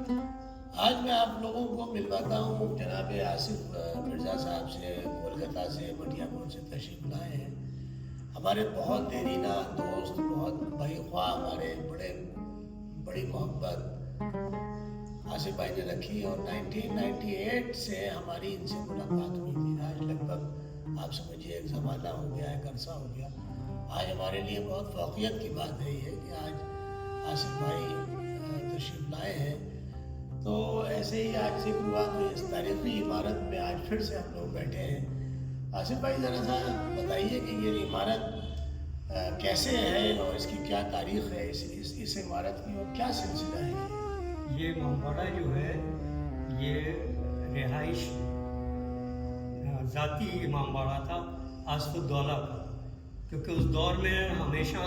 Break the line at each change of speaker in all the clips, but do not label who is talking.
آج میں آپ لوگوں کو ملواتا ہوں جناب آصف مرزا صاحب سے، کولکتہ سے، مٹیا پور سے تشریف لائے ہیں۔ ہمارے بہت دیرینہ دوست، بہت بھائی خواہ، ہمارے بڑی محبت آصف بھائی نے رکھی، اور 1998 سے ہماری ان سے ملاقات ہوئی تھی۔ آج لگ بھگ آپ سمجھیے ایک زمانہ ہو گیا، ایک عرصہ ہو گیا۔ آج ہمارے لیے بہت فوقیت کی بات ہے یہ کہ آج آصف بھائی تشریف لائے ہیں۔ تو ایسے ہی آج ذکر ہوا تو اس تاریخی عمارت میں آج پھر سے ہم لوگ بیٹھے ہیں۔ آصف بھائی ذرا سا بتائیے کہ یہ عمارت کیسے ہے اور اس کی کیا تاریخ ہے، اس عمارت کی، اور کیا سلسلہ ہے
یہ امامباڑہ جو ہے یہ رہائش ذاتی امامباڑہ تھا آصف الدولہ کا، کیونکہ اس دور میں ہمیشہ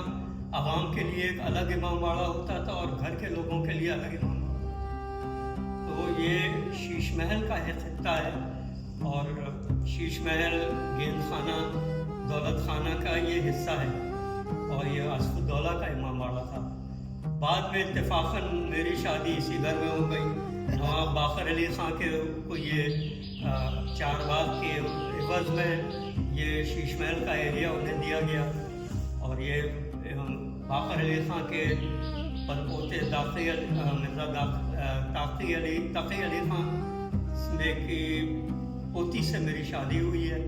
عوام کے لیے ایک الگ امامباڑہ ہوتا تھا اور گھر کے لوگوں کے لیے الگ امامباڑہ۔ تو یہ شیش محل کا ایک خطہ ہے، اور شیش محل، گیند خانہ، دولت خانہ کا یہ حصہ ہے، اور یہ آصف الدولہ کا امامباڑہ تھا۔ بعد میں اتفاقاً میری شادی اسی گھر میں ہو گئی۔ نواب باقر علی خان کے کو یہ چار باغ کے عوض میں یہ شیش محل کا ایریا انہیں دیا گیا، اور یہ باقر علی خان کے پڑپوتے مرزا تقی علی خان کی پوتی سے میری شادی ہوئی ہے۔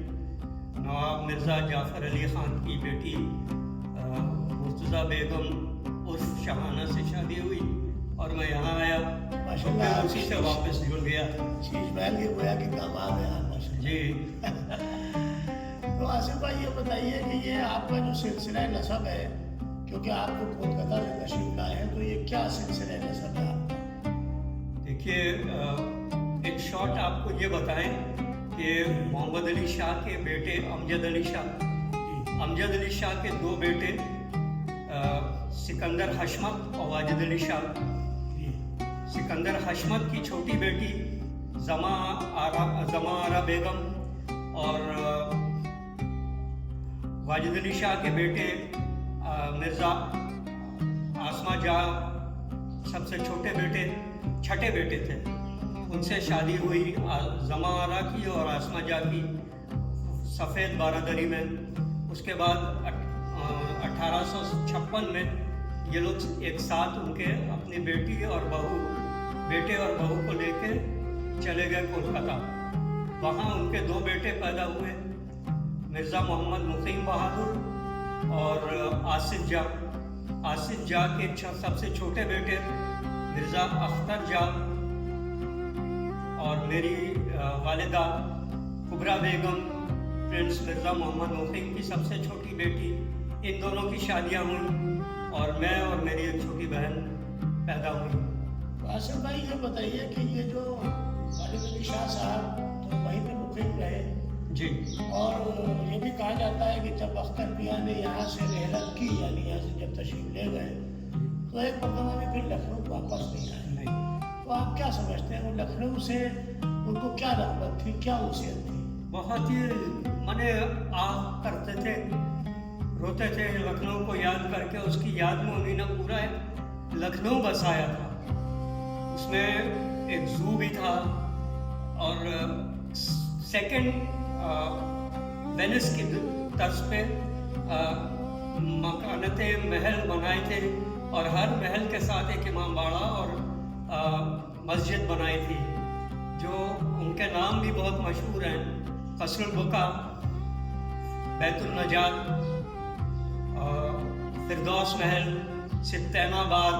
نواب مرزا جعفر علی خان کی بیٹی مرتضیٰ بیگم عرف شاہانہ سے شادی ہوئی، اور میں یہاں آیا،
ماشاءاللہ،
اسی سے واپس جڑ گیا۔
شیش محل کے گویا کہ داماد ہیں آپ، ماشاءاللہ۔
جی
تو آصف بھائی یہ بتائیے کہ یہ آپ کا جو سلسلہ نسب ہے، کیونکہ آپ کو کولکتہ سے تشریف لائے ہیں، تو یہ کیا سلسلہ نسب ہے آپ کا؟
دیکھیے، ایک شارٹ آپ کو یہ بتائیں کہ محمد علی شاہ کے بیٹے امجد علی شاہ کے دو بیٹے سکندر حشمت اور واجد علی شاہ۔ سکندر حشمت کی چھوٹی بیٹی زما آرا بیگم، اور واجد علی شاہ کے بیٹے مرزا آسما جاں سب سے چھٹے بیٹے تھے، ان سے شادی ہوئی زما آرا کی اور آسما جاں کی سفید بارادری میں۔ اس کے بعد 1856 میں یہ لوگ ایک ساتھ ان کے اپنی بیٹے اور بہو کو لے کے چلے گئے کولکتہ۔ وہاں ان کے دو بیٹے پیدا ہوئے، مرزا محمد مقیم بہادر اور آصف جاں کے سب سے چھوٹے بیٹے مرزا اختر جاں، اور میری والدہ کبریٰ بیگم پرنس مرزا محمد مقیم کی سب سے چھوٹی بیٹی، ان دونوں کی شادیاں ہوئیں، اور میں اور میری ایک چھوٹی بہن پیدا ہوئی۔
آصف بھائی یہ بتائیے کہ یہ جو واجد علی شاہ صاحب تو وہیں پہ مقیم رہے،
جی،
اور یہ بھی کہا جاتا ہے کہ جب اختر میاں نے یہاں سے رحلت کی، یعنی یہاں سے جب تشریف لے گئے، تو ایک مرتبہ بھی پھر لکھنؤ واپس نہیں آئے۔ تو آپ کیا سمجھتے ہیں، وہ لکھنؤ سے ان کو کیا رغبت تھی، کیا وصیت تھی؟
بہت ہی آہ کرتے تھے، روتے تھے لکھنؤ کو یاد کر کے۔ اس کی یاد میں انہیں پورا لکھنؤ بسایا تھا۔ اس میں ایک زو بھی تھا، اور سیکنڈ وینس کی طرز پہ مکانتیں، محل بنائے تھے، اور ہر محل کے ساتھ ایک امامباڑہ اور مسجد بنائی تھی، جو ان کے نام بھی بہت مشہور ہیں: قصر البقا، بیت النجات، فردوس محل، ستین آباد،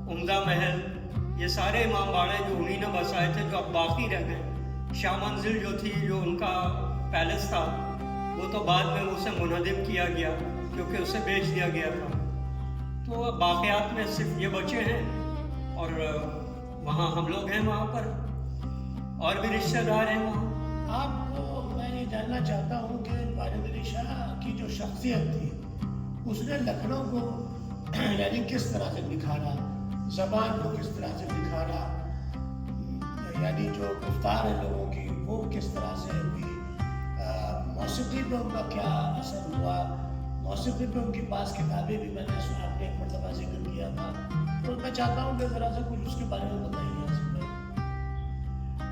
عمدہ محل۔ یہ سارے امامباڑے جو انہی نے بسائے تھے، جو اب باقی رہ گئے۔ شاہ منزل جو تھی، جو ان کا پیلس تھا، وہ تو بعد میں اسے منہدم کیا گیا، کیونکہ اسے بیچ دیا گیا تھا۔ تو باقیات میں صرف یہ بچے ہیں، اور وہاں ہم لوگ ہیں وہاں پر، اور بھی رشتہ دار ہیں وہاں۔
آپ کو میں یہ جاننا چاہتا ہوں کہ واجد علی شاہ کی جو شخصیت تھی، اس نے لکھنؤ کو یعنی کس طرح سے نکھارا، زبان کو کس طرح سے نکھارا، یعنی جو گفتار ہے لوگوں کی وہ کس طرح سے ہوئی، موسیقی پہ ان کا کیا اثر ہوا، موسیقی پہ ان کے پاس کتابیں بھی میں نے آپ نے ایک مرتبہ ذکر کیا تھا، تو میں چاہتا ہوں کہ ذرا سا کچھ اس کے بارے میں بتائیے۔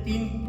3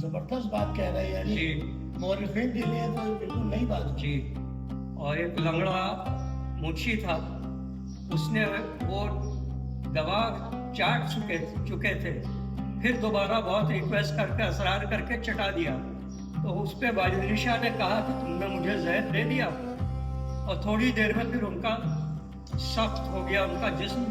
زبردست بات کہہ رہے ہیں، یعنی
جی
مورخین کے لیے تو بالکل نئی بات ہے.
جی. اور ایک لنگڑا منشی تھا، اس نے وہ دوا چاٹ چکے تھے، پھر دوبارہ بہت ریکویسٹ کر کے اصرار کر کے چٹا دیا. تو اس پہ واجد علی شاہ نے کہا کہ تم نے مجھے زہر دے دیا، اور تھوڑی دیر میں پھر ان کا سخت ہو گیا ان کا جسم،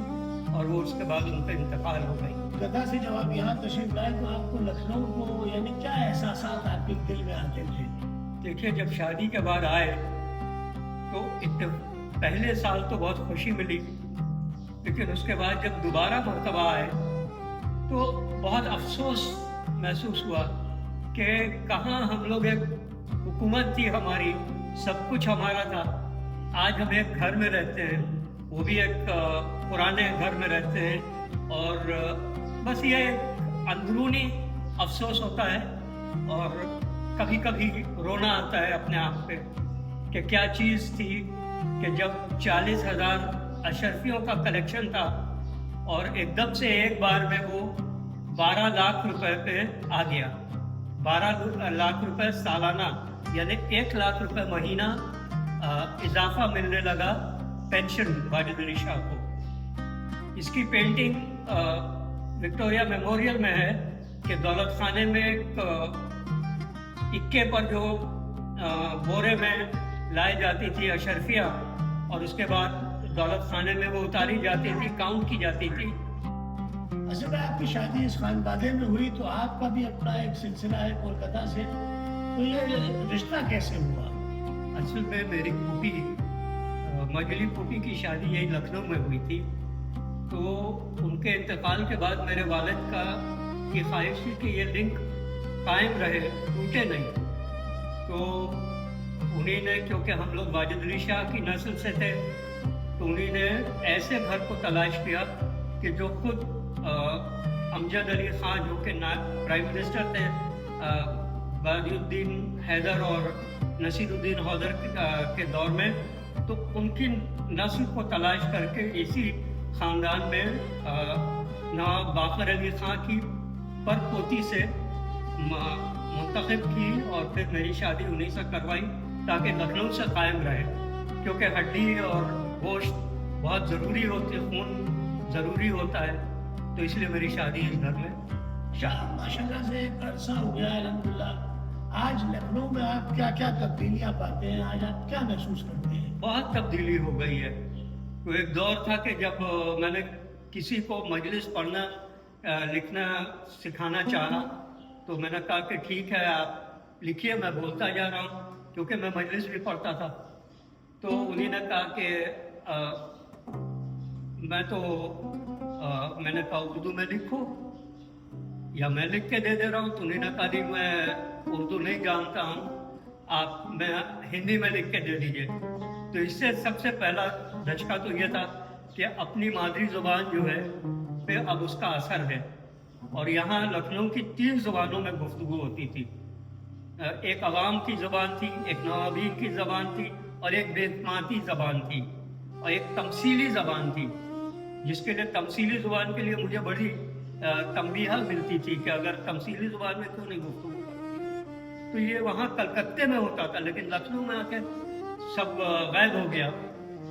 اور وہ اس کے بعد ان کا انتقال ہو گئی.
گدا سے جب آپ یہاں تشریف لائے تو آپ کو لکھنؤ کو یعنی کیا احساسات آپ کے دل میں آتے تھے؟
دیکھیے، جب شادی کے بعد آئے تو پہلے سال تو بہت خوشی ملی، لیکن اس کے بعد جب دوبارہ مرتبہ آئے تو بہت افسوس محسوس ہوا کہ کہاں ہم لوگ، ایک حکومت تھی ہماری، سب کچھ ہمارا تھا. آج ہم ایک گھر میں رہتے ہیں، وہ بھی ایک پرانے گھر میں رہتے ہیں، اور بس یہ اندرونی افسوس ہوتا ہے، اور کبھی کبھی رونا آتا ہے اپنے آپ پہ کہ کیا چیز تھی کہ جب 40,000 اشرفیوں کا کلیکشن تھا اور ایک دم سے ایک بار میں وہ 12 لاکھ روپے پہ آ گیا. 12 لاکھ روپے سالانہ، یعنی 1 لاکھ روپے مہینہ اضافہ ملنے لگا پینشن واجد علی شاہ کو. اس کی پینٹنگ وکٹوریہ میموریل میں ہے کہ دولت خانے میں ایک اکے پر جو بورے میں لائی جاتی تھی اشرفیہ، اور اس کے بعد دولت خانے میں وہ اتاری جاتی تھی، کاؤنٹ کی جاتی تھی.
اصل میں آپ کی شادی اس خانوادے میں ہوئی تو آپ کا بھی اپنا ایک سلسلہ ہے کولکتہ سے، تو یہ رشتہ کیسے ہوا؟
اصل میں میری پھوپھی مجلی پھوپھی کی شادی یہی لکھنؤ میں ہوئی تھی، تو ان کے انتقال کے بعد میرے والد کی خواہش تھی کہ یہ لنک قائم رہے، ٹوٹے نہیں. تو انہیں نے، کیونکہ ہم لوگ واجد علی شاہ کی نسل سے تھے، تو انہیں نے ایسے گھر کو تلاش کیا کہ جو خود امجد علی خان، جو کہ پرائم منسٹر تھے ولی الدین حیدر اور نصیر الدین حیدر کے دور میں، تو ان کی نسل کو تلاش کر کے اسی خاندان میں نواب باقر علی خان کی پر پوتی سے منتخب کی، اور پھر میری شادی انہیں سے کروائی تاکہ لکھنؤ سے قائم رہے، کیونکہ ہڈی اور گوشت بہت ضروری ہوتی ہے، خون ضروری ہوتا ہے، تو اس لیے میری شادی اس گھر میں.
ماشاء اللہ سے ایک عرصہ ہو گیا ہے الحمدللہ. آج لکھنؤ میں آپ کیا کیا تبدیلیاں پاتے ہیں؟ آج آپ کیا محسوس کرتے ہیں؟
بہت تبدیلی ہو گئی ہے. تو ایک دور تھا کہ جب میں نے کسی کو مجلس پڑھنا لکھنا سکھانا چاہا تو میں نے کہا کہ ٹھیک ہے آپ لکھیے، میں بولتا جا رہا ہوں، کیونکہ میں مجلس بھی پڑھتا تھا. تو انہیں نے کہا کہ میں نے کہا اردو میں لکھو یا میں لکھ کے دے رہا ہوں. تو انہیں نے کہا میں اردو نہیں جانتا ہوں، آپ میں ہندی میں لکھ کے دے دیجیے. تو اس سے سب سے پہلا دھچکا تو یہ تھا کہ اپنی مادری زبان جو ہے پہ اب اس کا اثر ہے. اور یہاں لکھنؤ کی 3 زبانوں میں گفتگو ہوتی تھی. ایک عوام کی زبان تھی، ایک نوابین کی زبان تھی، اور ایک بیتماتی زبان تھی، اور ایک تمثیلی زبان تھی، جس کے لیے تمثیلی زبان کے لیے مجھے بڑی تنبیہ ملتی تھی کہ اگر تمثیلی زبان میں کیوں نہیں گفتگو کرتی. تو یہ وہاں کلکتے میں ہوتا تھا، لیکن لکھنؤ میں آ کے سب غائب ہو گیا.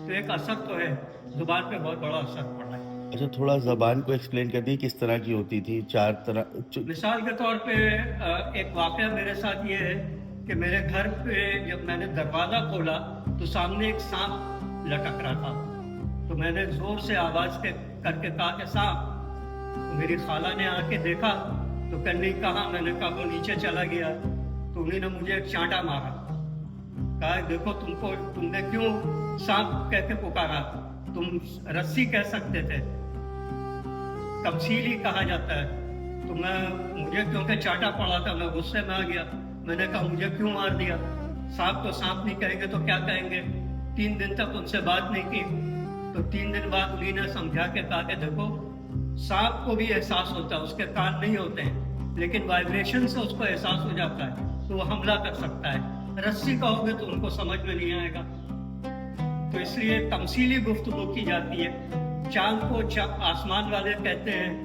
تو ایک اثر تو ہے، زبان پہ بہت بڑا اثر پڑا ہے.
اچھا، تھوڑا زبان کو ایکسپلین کر دیے کس طرح کی ہوتی تھی؟ 4 طرح.
مثال کے طور پہ ایک واقعہ میرے ساتھ یہ ہے کہ میرے گھر پہ جب میں نے دروازہ کھولا تو سامنے ایک سانپ لٹک رہا تھا. تو میں نے زور سے آواز کر کے کہا کہ سانپ. تو میری خالہ نے آ کے دیکھا تو کرنے کہا، میں نے کہا وہ نیچے چلا گیا. تو انہیں نے مجھے ایک چانٹا مارا، کہا دیکھو تم نے کیوں سانپ کہہ کے پکارا، تم رسی کہہ سکتے تھے، تمثیلی کہا جاتا ہے. تو مجھے کیونکہ چانٹا پڑا تھا میں غصے میں آ گیا. میں نے کہا مجھے کیوں مار دیا، سانپ تو سانپ نہیں کہیں گے تو کیا کہیں گے. 3 دن تک ان سے بات نہیں کی. تو 3 دن بعد انہیں نے سمجھا کے کہا کہ دیکھو سانپ کو بھی احساس ہوتا ہے، اس کے کان نہیں ہوتے ہیں، لیکن وائبریشن سے اس کو احساس ہو جاتا ہے تو وہ حملہ کر سکتا ہے. رسی کہو گے تو ان کو سمجھ میں نہیں آئے گا. تو اس لیے تمثیلی گفتگو کی جاتی ہے. چاند کو آسمان والے کہتے ہیں،